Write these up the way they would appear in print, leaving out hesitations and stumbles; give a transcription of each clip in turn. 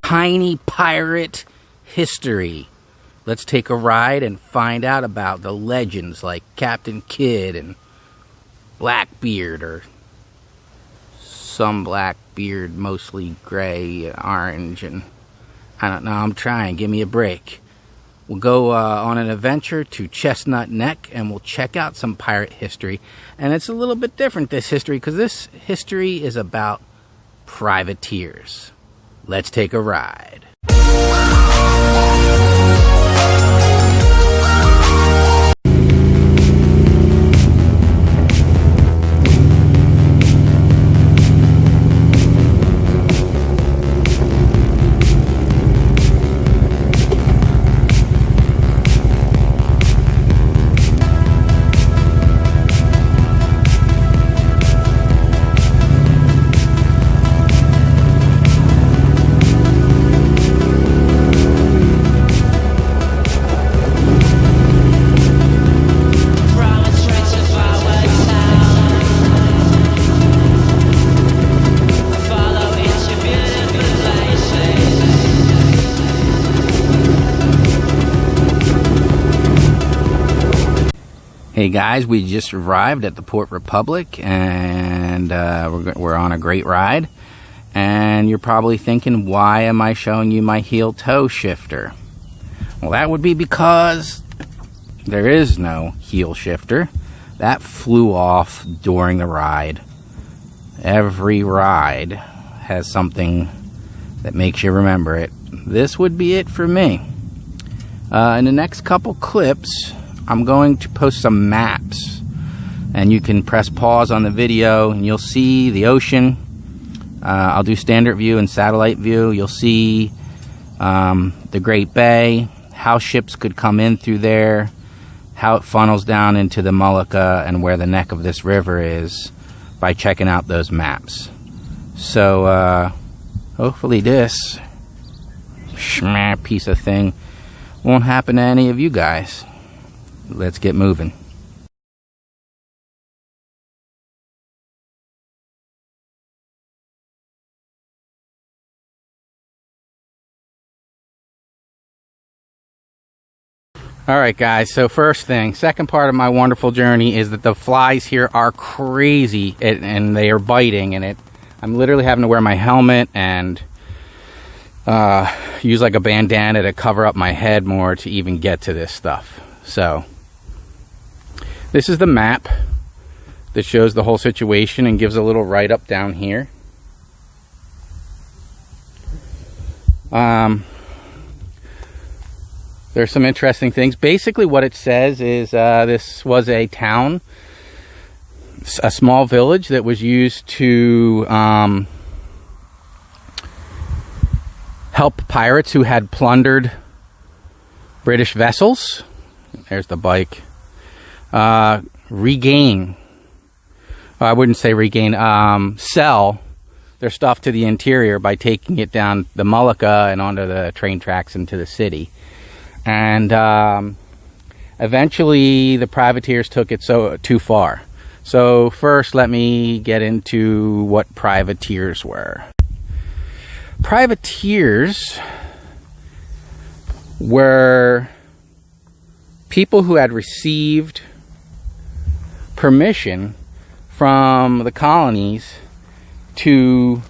Piney Pirate history. Let's take a ride and find out about the legends like Captain Kidd and Blackbeard, or some Blackbeard, mostly gray, orange, and I don't know, I'm trying, give me a break. We'll go on an adventure to Chestnut Neck and we'll check out some pirate history. And it's a little bit different, this history, because this history is about privateers. Let's take a ride. Hey guys, we just arrived at the Port Republic and we're on a great ride. And you're probably thinking, why am I showing you my heel toe shifter? Well, that would be because there is no heel shifter. That flew off during the ride. Every ride has something that makes you remember it. This would be it for me. In the next couple clips, I'm going to post some maps, and you can press pause on the video and you'll see the ocean. I'll do standard view and satellite view. You'll see the Great Bay, how ships could come in through there, how it funnels down into the Molucca, and where the neck of this river is by checking out those maps. So hopefully this schmah piece of thing won't happen to any of you guys. Let's get moving. Alright guys, so first thing, second part of my wonderful journey is that the flies here are crazy and they are biting, and I'm literally having to wear my helmet and use like a bandana to cover up my head more to even get to this stuff. So this is the map that shows the whole situation and gives a little write-up down here. There's some interesting things. Basically what it says is this was a town, a small village that was used to help pirates who had plundered British vessels. There's the bike. Regain, I wouldn't say regain, sell their stuff to the interior by taking it down the Molucca and onto the train tracks into the city. And eventually the privateers took it too far. So first let me get into what privateers were. Privateers were people who had received permission from the colonies to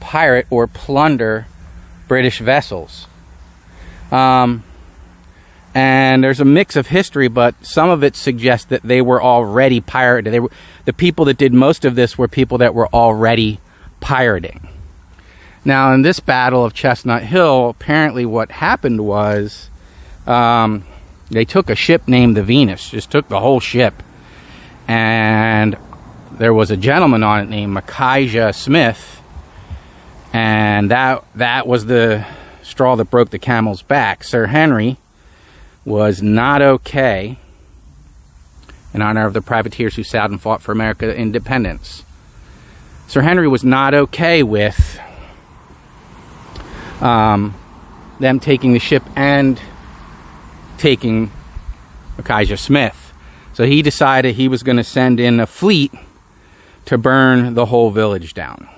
pirate or plunder British vessels. And there's a mix of history, but some of it suggests that they were already pirated. The people that did most of this were people that were already pirating. Now, in this battle of Chestnut Hill, apparently what happened was they took a ship named the Venus, just took the whole ship. And there was a gentleman on it named Micaiah Smith, and that was the straw that broke the camel's back. Sir Henry was not okay, in honor of the privateers who sailed and fought for America's independence. Sir Henry was not okay with them taking the ship and taking Micaiah Smith. So he decided he was going to send in a fleet to burn the whole village down.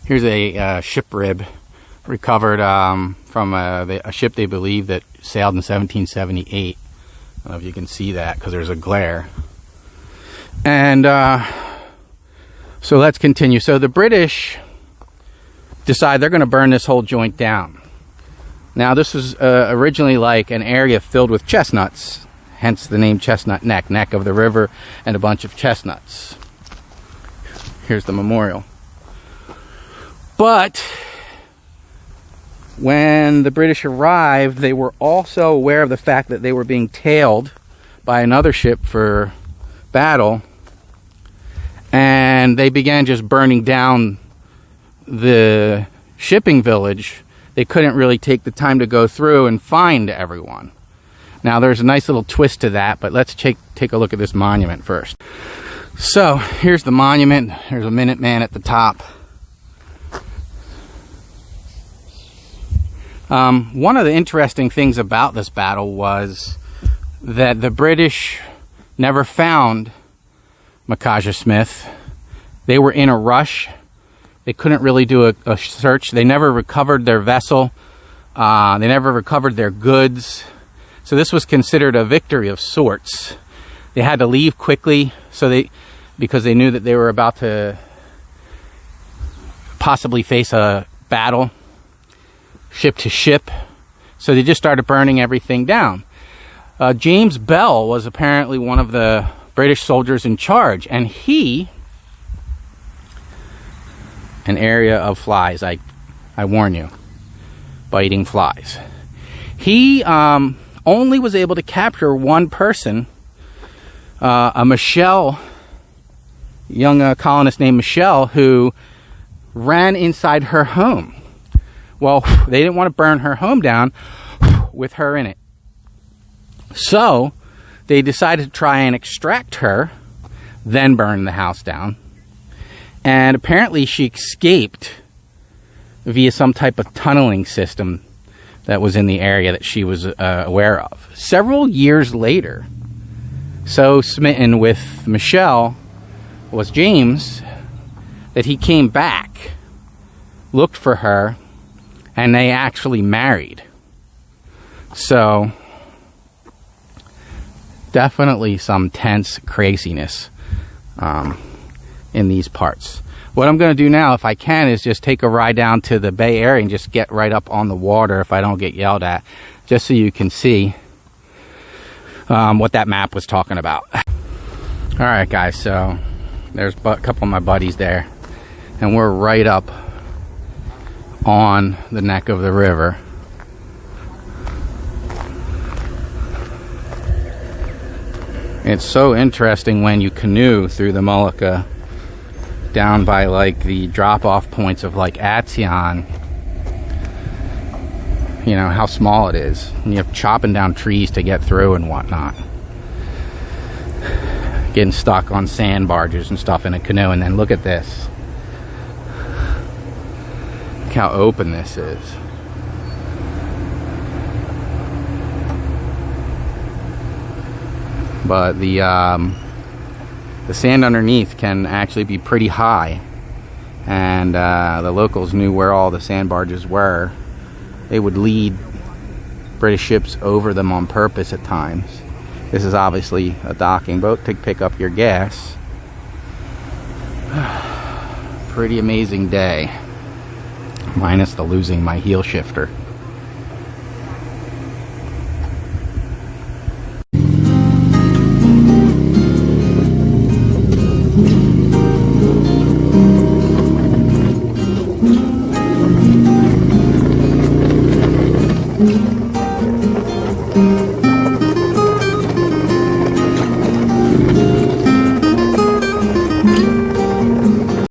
Here's a ship rib recovered from a ship they believe that sailed in 1778. I don't know if you can see that because there's a glare. And so let's continue. So the British decide they're going to burn this whole joint down. Now this was originally like an area filled with chestnuts, hence the name Chestnut Neck, neck of the river, and a bunch of chestnuts. Here's the memorial. But when the British arrived, they were also aware of the fact that they were being tailed by another ship for battle, and they began just burning down the shipping village. They couldn't really take the time to go through and find everyone. Now there's a nice little twist to that, but let's take a look at this monument first. So here's the monument. There's a Minuteman at the top. One of the interesting things about this battle was that the British never found Micajah Smith. They were in a rush. They couldn't really do a search. They never recovered their vessel. They never recovered their goods. So this was considered a victory of sorts. They had to leave quickly because they knew that they were about to possibly face a battle, ship to ship. So they just started burning everything down. James Bell was apparently one of the British soldiers in charge, and an area of flies, I warn you, biting flies. He only was able to capture one person, a Michelle, young colonist named Michelle, who ran inside her home. Well, they didn't want to burn her home down with her in it. So they decided to try and extract her, then burn the house down. And apparently she escaped via some type of tunneling system that was in the area that she was aware of. Several years later, so smitten with Michelle was James that he came back, looked for her, and they actually married. So definitely some tense craziness in these parts. What I'm going to do now, if I can, is just take a ride down to the Bay Area and just get right up on the water if I don't get yelled at, just so you can see what that map was talking about. Alright guys, so there's a couple of my buddies there, and we're right up on the neck of the river. It's so interesting when you canoe through the Mullica down by like the drop-off points of like Atzion, you know how small it is, and you have chopping down trees to get through and whatnot, getting stuck on sand barges and stuff in a canoe. And then look at this, look how open this is. But the sand underneath can actually be pretty high, and the locals knew where all the sand barges were. They would lead British ships over them on purpose at times. This is obviously a docking boat to pick up your gas. Pretty amazing day, minus the losing my heel shifter.